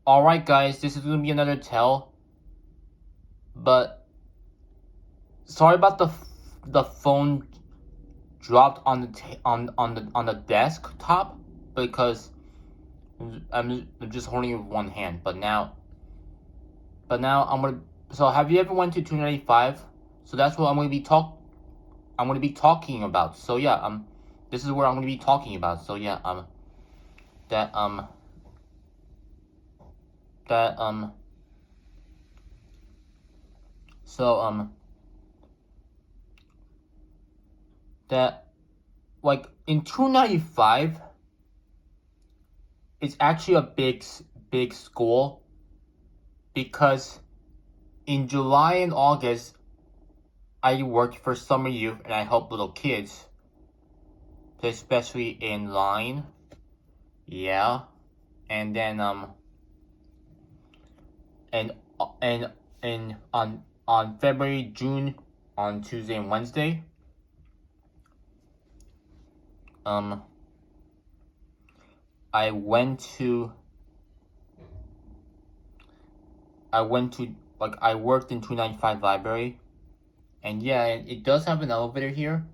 Alright guys, this is gonna be another tell, but sorry about the phone dropped on the on the desktop because I'm just holding it with one hand. But now I'm gonna. So have you ever went to 295? So that's what I'm gonna be talking about. So yeah, this is where I'm gonna be talking about. So yeah, that that so that like in 295, it's actually a big school because in July and August I worked for summer youth and I help little kids, especially in line. Yeah. And then and and on February, June, on Tuesday and Wednesday, I went to I worked in 295 library, and yeah, it does have an elevator here,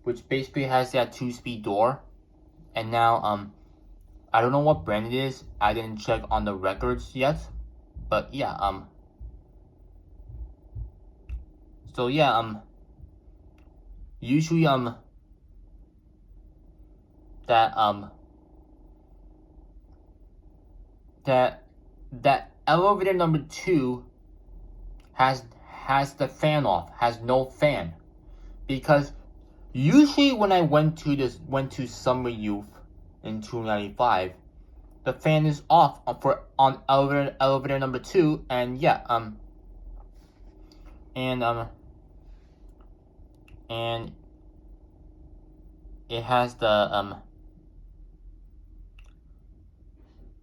which basically has that 2-speed door. And now I don't know what brand it is. I didn't check on the records yet, but yeah, so yeah, usually that that elevator number 2 has the fan off, has no fan, because usually when I went to summer youth in 295, the fan is off on elevator number 2, and yeah, and it has the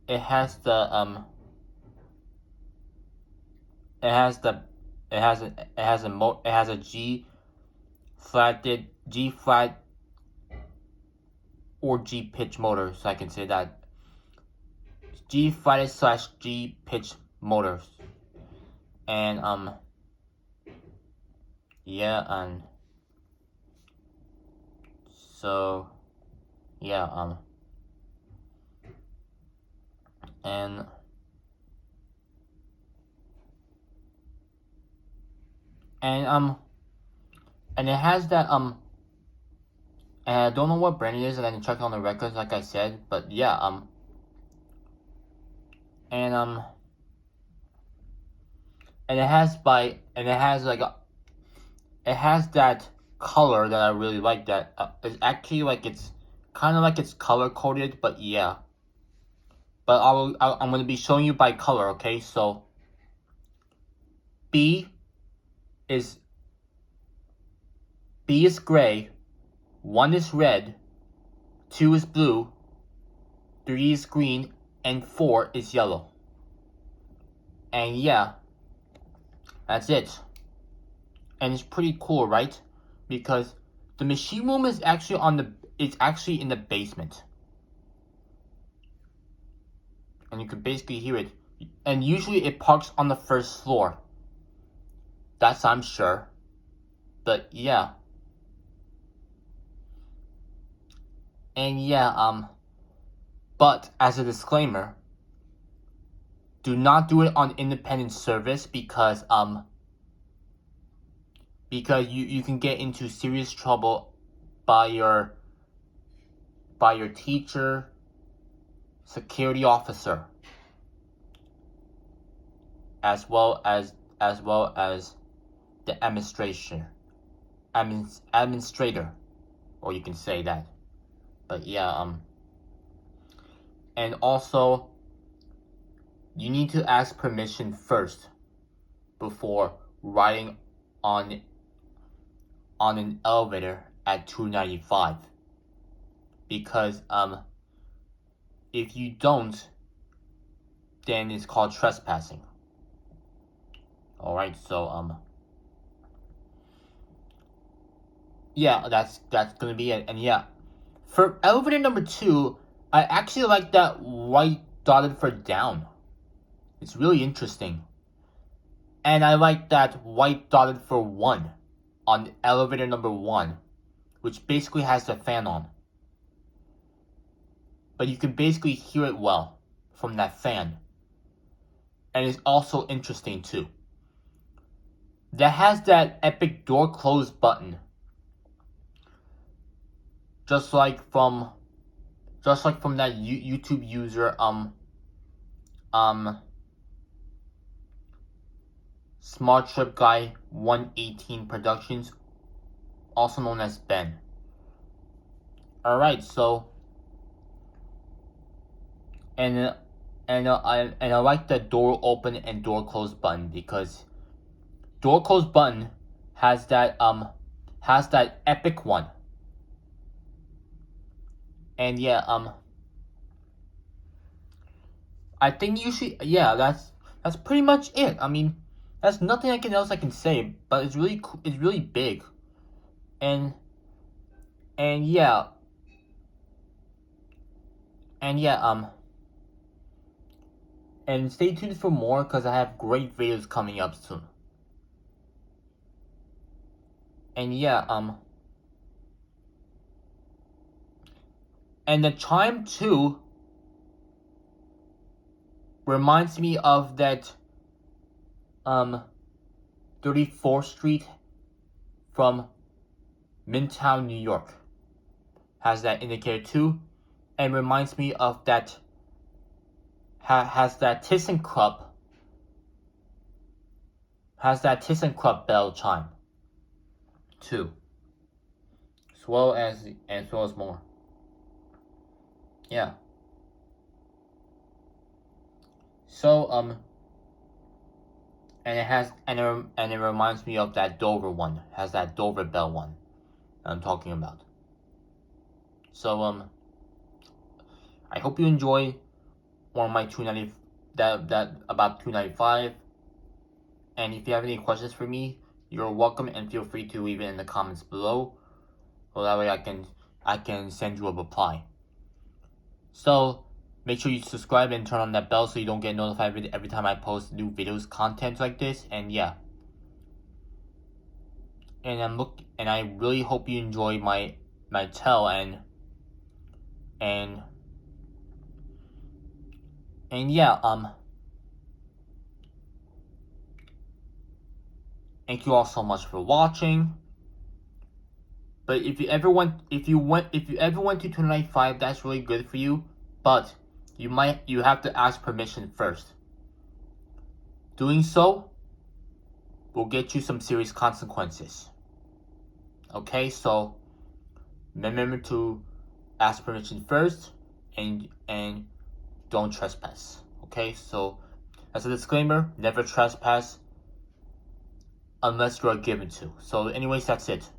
it has the it has the it has a G flat or G pitch motor, so I can say that G flat / G pitch motors. And yeah, and so yeah, and and it has that and I don't know what brand it is, and I didn't check on the records like I said, but yeah, and it has it has that color that I really like, that it's actually like it's kind of like it's color coded, but yeah. But I'm going to be showing you by color, okay? So B is gray, 1 is red, 2 is blue, 3 is green, and 4 is yellow. And yeah, that's it. And it's pretty cool, right? Because the machine room is actually in the basement. And you can basically hear it. And usually it parks on the first floor. That's I'm sure. But yeah. And yeah, but as a disclaimer, do not do it on independent service because you can get into serious trouble by your teacher, security officer, as well as the administrator, or you can say that. But yeah, and also you need to ask permission first before riding on an elevator at 295, because if you don't, then it's called trespassing. Alright, so yeah, that's gonna be it. And yeah, for elevator number 2, I actually like that white dotted for down. It's really interesting. And I like that white dotted for 1 on elevator number 1, which basically has the fan on. But you can basically hear it well from that fan. And it's also interesting too. That has that epic door close button. Just like from that YouTube user Smart Trip Guy 118 Productions, also known as Ben. Alright, so and I like the door open and door close button, because door close button has that epic one. And yeah, I think you should, yeah, that's pretty much it. I mean, that's nothing else I can say, but it's really big. And yeah. And stay tuned for more, because I have great videos coming up soon. And yeah, and the chime too reminds me of that 34th Street from Midtown, New York. Has that indicator too, and reminds me of that has that ThyssenKrupp bell chime too, as well as more. Yeah. So and it reminds me of that Dover one. Has that Dover bell one that I'm talking about. So I hope you enjoy one of my about 295. And if you have any questions for me, you're welcome, and feel free to leave it in the comments below, so that way I can send you a reply. So make sure you subscribe and turn on that bell so you don't get notified every time I post new videos, content like this. And yeah, and I really hope you enjoy my tell, and yeah, thank you all so much for watching. But if you ever went to 295, that's really good for you. But you have to ask permission first. Doing so will get you some serious consequences. Okay, so remember to ask permission first, and don't trespass. Okay, so as a disclaimer, never trespass unless you are given to. So anyways, that's it.